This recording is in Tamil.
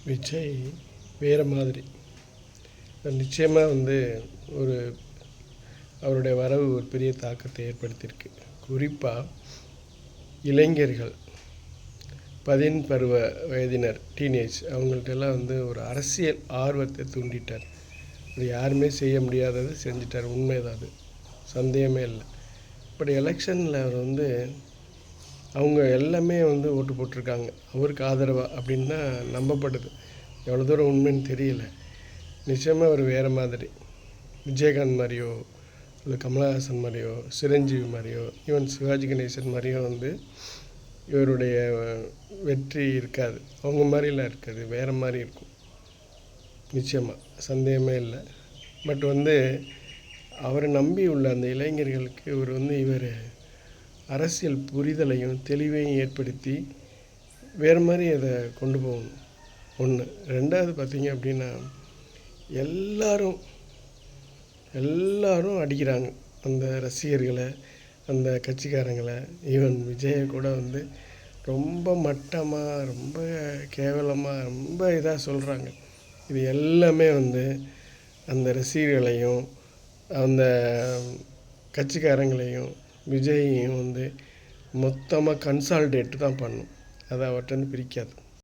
விஜய் வேறு மாதிரி நிச்சயமாக ஒரு அவருடைய வரவு ஒரு பெரிய தாக்கத்தை ஏற்படுத்தியிருக்கு. குறிப்பாக இளைஞர்கள், பருவ வயதினர், டீனேஜ் அவங்கள்ட்டெல்லாம் ஒரு அரசியல் ஆர்வத்தை தூண்டிட்டார். அது யாருமே செய்ய முடியாதது செஞ்சிட்டார். உண்மைதான், அது சந்தேகமே இல்லை. பட் எலெக்ஷனில் அவர் அவங்க எல்லாமே ஓட்டு போட்டிருக்காங்க அவருக்கு ஆதரவாக அப்படின்னு தான் நம்பப்படுது. எவ்வளோ தூரம் உண்மைன்னு தெரியல. நிச்சயமாக அவர் வேறு மாதிரி, விஜயகாந்த் மாதிரியோ இல்லை கமலஹாசன் மாதிரியோ சிரஞ்சீவி மாதிரியோ ஈவன் சிவாஜி கணேசன் மாதிரியோ இவருடைய வெற்றி இருக்காது. அவங்க மாதிரிலாம் இருக்காது, வேறு மாதிரி இருக்கும். நிச்சயமாக சந்தேகமே இல்லை. பட் அவரை நம்பி உள்ள அந்த இளைஞர்களுக்கு இவர் அரசியல் புரிதலையும் தெளிவையும் ஏற்படுத்தி வேறு மாதிரி அதை கொண்டு போகணும். ஒன்று. ரெண்டாவது பார்த்திங்க அப்படின்னா எல்லாரும் அடிக்கிறாங்க அந்த ரசிகர்களை, அந்த கட்சிக்காரங்களை. ஈவன் விஜயை கூட ரொம்ப மட்டமாக, ரொம்ப கேவலமாக, ரொம்ப இதாக சொல்கிறாங்க. இது எல்லாமே அந்த ரசிகர்களையும் அந்த கட்சிக்காரங்களையும் விஜயையும் மொத்தமாக கன்சால்டேட் தான் பண்ணும். அதை அவர்கிட்ட பிரிக்காது.